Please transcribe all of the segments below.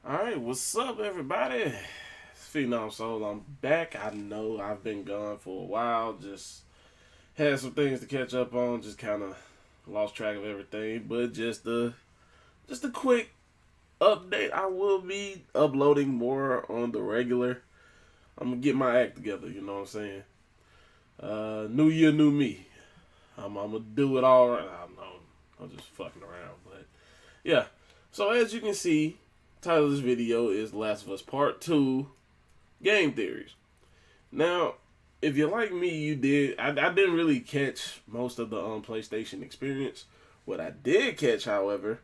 Alright, what's up, everybody? It's Phenom Soul. I'm back. I know I've been gone for a while. Just had some things to catch up on. Just kind of lost track of everything. But just a quick update. I will be uploading more on the regular. I'm gonna get my act together. You know what I'm saying? New year, new me. I'm gonna do it all right. I know I'm just fucking around, but yeah. So as you can see, title of this video is Last of Us Part 2 Game Theories. Now, if you're like me, you did. I didn't really catch most of the PlayStation experience. What I did catch, however,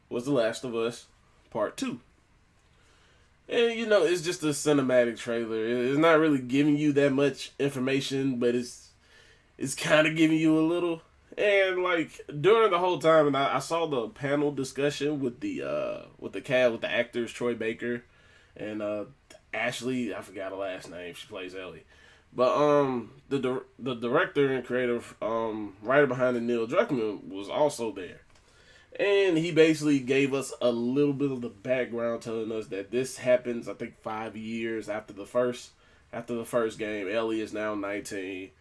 was The Last of Us Part 2. And, it's just a cinematic trailer. It's not really giving you that much information, but it's kind of giving you a little. And like during the whole time, and I saw the panel discussion with the cat with the actors Troy Baker and Ashley. I forgot her last name. She plays Ellie. But the director and creative writer behind it, Neil Druckmann, was also there, and he basically gave us a little bit of the background, telling us that this happens. I think 5 years after the first game. Ellie is now 19.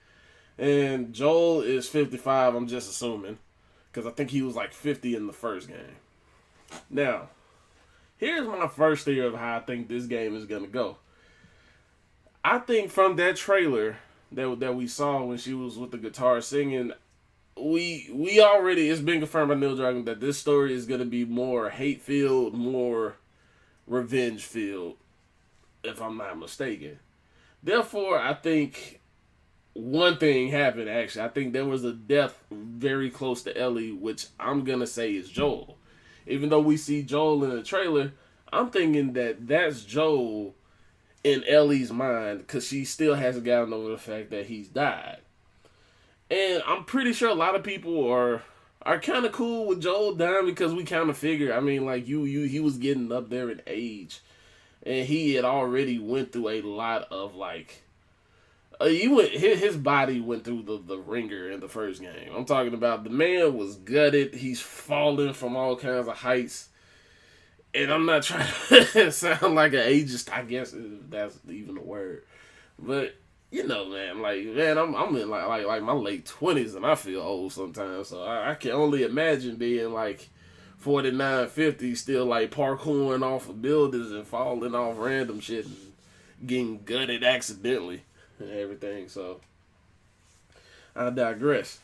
And Joel is 55, I'm just assuming. Because I think he was like 50 in the first game. Now, here's my first theory of how I think this game is going to go. I think from that trailer that we saw when she was with the guitar singing, we already, it's been confirmed by Neil Druckmann that this story is going to be more hate-filled, more revenge-filled, if I'm not mistaken. Therefore, I think one thing happened, actually. I think there was a death very close to Ellie, which I'm going to say is Joel. Even though we see Joel in the trailer, I'm thinking that that's Joel in Ellie's mind because she still hasn't gotten over the fact that he's died. And I'm pretty sure a lot of people are kind of cool with Joel dying because we kind of figure, I mean, like, he was getting up there in age. And he had already went through a lot of, like, his body went through the ringer in the first game. I'm talking about the man was gutted. He's fallen from all kinds of heights. And I'm not trying to sound like an ageist, I guess if that's even a word. But, man, I'm in like my late 20s and I feel old sometimes. So I can only imagine being like 49, 50, still like parkouring off of buildings and falling off random shit and getting gutted accidentally and everything. So I digress.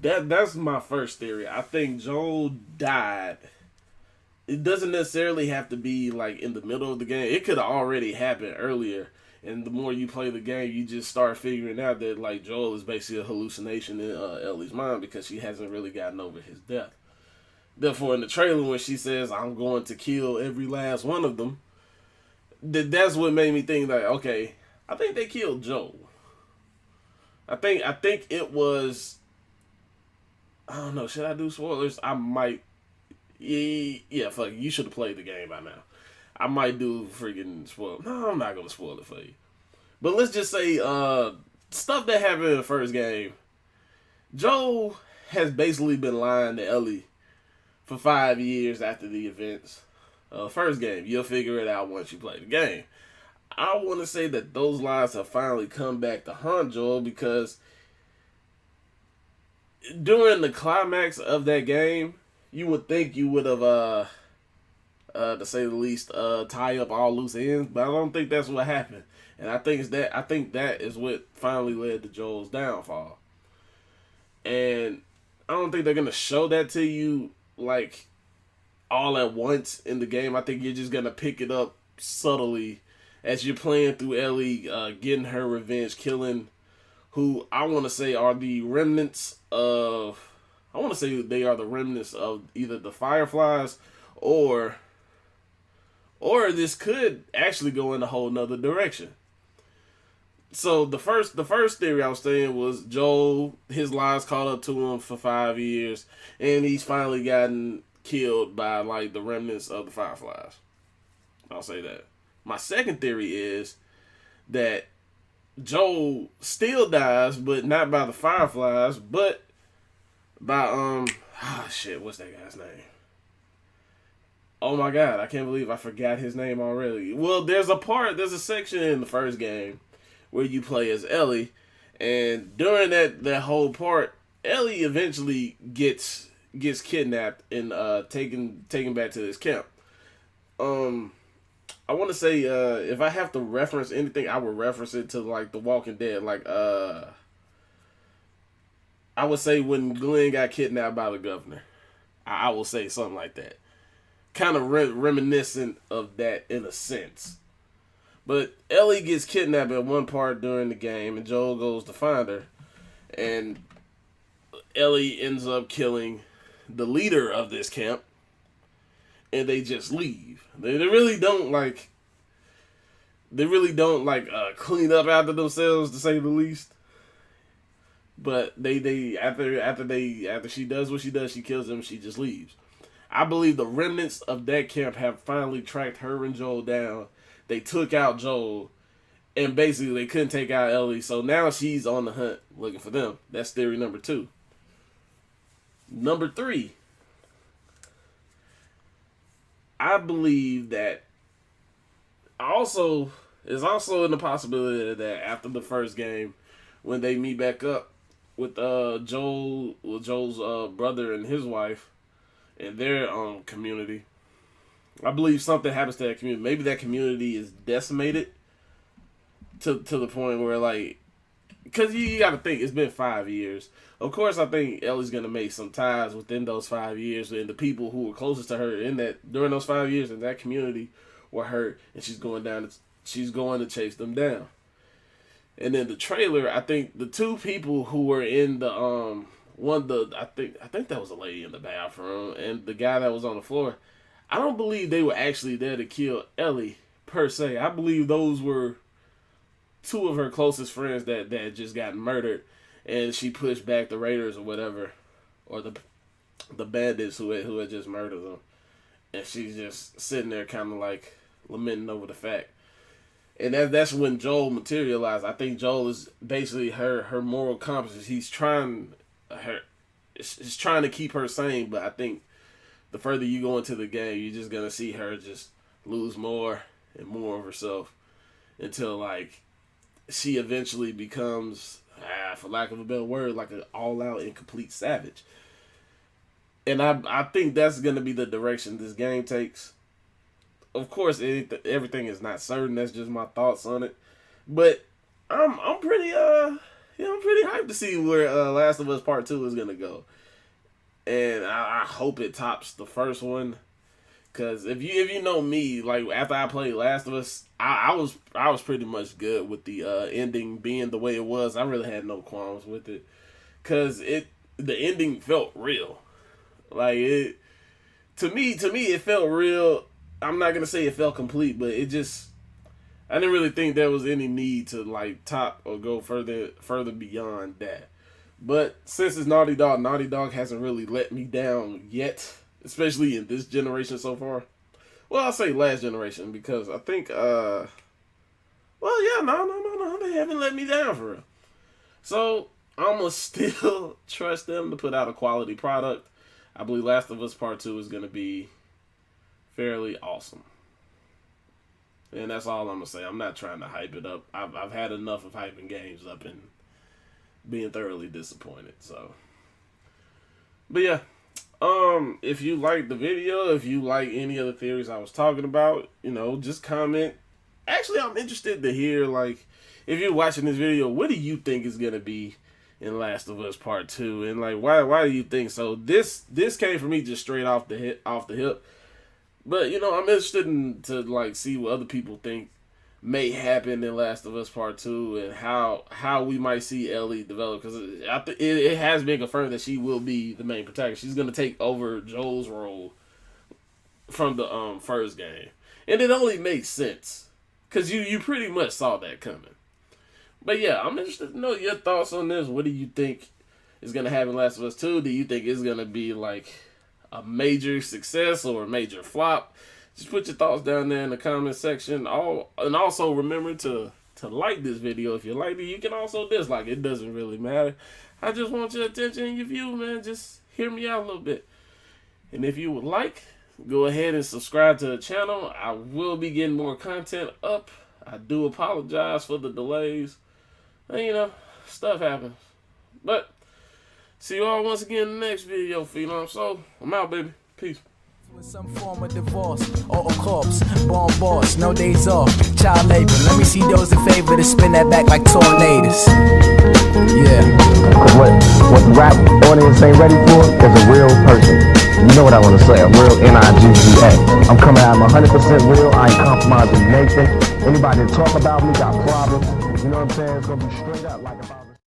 That's my first theory. I think Joel died. It doesn't necessarily have to be like in the middle of the game. It could have already happened earlier. And the more you play the game, you just start figuring out that like Joel is basically a hallucination in Ellie's mind because she hasn't really gotten over his death. Therefore, in the trailer, when she says, "I'm going to kill every last one of them," that's what made me think like, okay, I think they killed Joel. I think it was. I don't know. Should I do spoilers? I might. Yeah, fuck. You should have played the game by now. I might do freaking spoil. No, I'm not gonna spoil it for you. But let's just say, stuff that happened in the first game. Joel has basically been lying to Ellie for 5 years after the events of the first game. You'll figure it out once you play the game. I want to say that those lies have finally come back to haunt Joel because during the climax of that game, you would think you would have, to say the least, tie up all loose ends, but I don't think that's what happened. And I think that is what finally led to Joel's downfall. And I don't think they're gonna show that to you like all at once in the game. I think you're just gonna pick it up subtly as you're playing through Ellie, getting her revenge, killing who I want to say are the remnants of. I want to say they are the remnants of either the Fireflies or this could actually go in a whole nother direction. So the first theory I was saying was Joel, his lies caught up to him for 5 years, and he's finally gotten killed by like the remnants of the Fireflies. I'll say that. My second theory is that Joel still dies, but not by the Fireflies, but by shit, what's that guy's name? Oh my god, I can't believe I forgot his name already. Well, there's a section in the first game where you play as Ellie, and during that whole part, Ellie eventually gets kidnapped and taken back to this camp. I want to say if I have to reference anything, I would reference it to like The Walking Dead. Like I would say when Glenn got kidnapped by the governor, I will say something like that. Kind of reminiscent of that in a sense. But Ellie gets kidnapped at one part during the game, and Joel goes to find her, and Ellie ends up killing the leader of this camp, and they just leave. They really don't like. They really don't like clean up after themselves, to say the least. But they after she does what she does, she kills him. She just leaves. I believe the remnants of that camp have finally tracked her and Joel down. They took out Joel, and basically they couldn't take out Ellie. So now she's on the hunt looking for them. That's theory number 2. Number 3. I believe that is also in the possibility that after the first game, when they meet back up with Joel's brother and his wife and their community, I believe something happens to that community. Maybe that community is decimated to the point where, like, because you got to think, it's been 5 years. Of course, I think Ellie's going to make some ties within those 5 years, and the people who were closest to her during those 5 years in that community were hurt, and she's going to chase them down. And then the trailer, I think the 2 people who were in the I think that was a lady in the bathroom and the guy that was on the floor. I don't believe they were actually there to kill Ellie per se. I believe those were 2 of her closest friends that had just got murdered, and she pushed back the raiders or whatever, or the bandits who had just murdered them, and she's just sitting there kind of like lamenting over the fact. And that's when Joel materialized. I think Joel is basically her moral compass. He's trying to keep her sane, but I think the further you go into the game, you're just gonna see her just lose more and more of herself until like she eventually becomes, for lack of a better word, like an all-out and complete savage. And I think that's gonna be the direction this game takes. Of course, everything is not certain. That's just my thoughts on it. But I'm pretty I'm pretty hyped to see where Last of Us Part 2 is gonna go. And I hope it tops the first one. Cause if you know me, like after I played Last of Us, I was pretty much good with the ending being the way it was. I really had no qualms with it. Cause the ending felt real. Like to me it felt real. I'm not gonna say it felt complete, but I didn't really think there was any need to like top or go further beyond that. But since it's Naughty Dog hasn't really let me down yet, especially in this generation so far. Well, I'll say last generation because I think no, they haven't let me down for real. So I'm gonna still trust them to put out a quality product. I believe Last of Us Part 2 is gonna be fairly awesome. And that's all I'm gonna say. I'm not trying to hype it up. I've had enough of hyping games up and being thoroughly disappointed. So, but yeah, if you like the video, if you like any of the theories I was talking about, just comment. Actually, I'm interested to hear, like, if you're watching this video, what do you think is gonna be in Last of Us Part 2, and like why do you think so? This came from me just straight off the hip. But I'm interested to like see what other people think may happen in Last of Us Part 2 and how we might see Ellie develop, because it has been confirmed that she will be the main protagonist. She's gonna take over Joel's role from the first game, and it only makes sense because you pretty much saw that coming. But yeah, I'm interested to know your thoughts on this. What do you think is gonna happen in Last of Us 2? Do you think it's gonna be like a major success or a major flop? Just put your thoughts down there in the comment section. And also remember to like this video. If you like it, you can also dislike it. It doesn't really matter. I just want your attention and your view, man. Just hear me out a little bit. And if you would like go ahead and subscribe to the channel. I will be getting more content up. I do apologize for the delays. And, stuff happens. But see you all once again in the next video, Phenom. So I'm out, baby. Peace. With some form of divorce or a corpse, born boss, no days off, child labor. Let me see those in favor to spin that back like tornadoes. Yeah. What the rap audience ain't ready for is a real person. You know what I want to say, a real N-I-G-G-A. I'm coming out, I'm 100% real, I ain't compromising Nathan. Anybody that talk about me got problems, you know what I'm saying? It's going to be straight up like about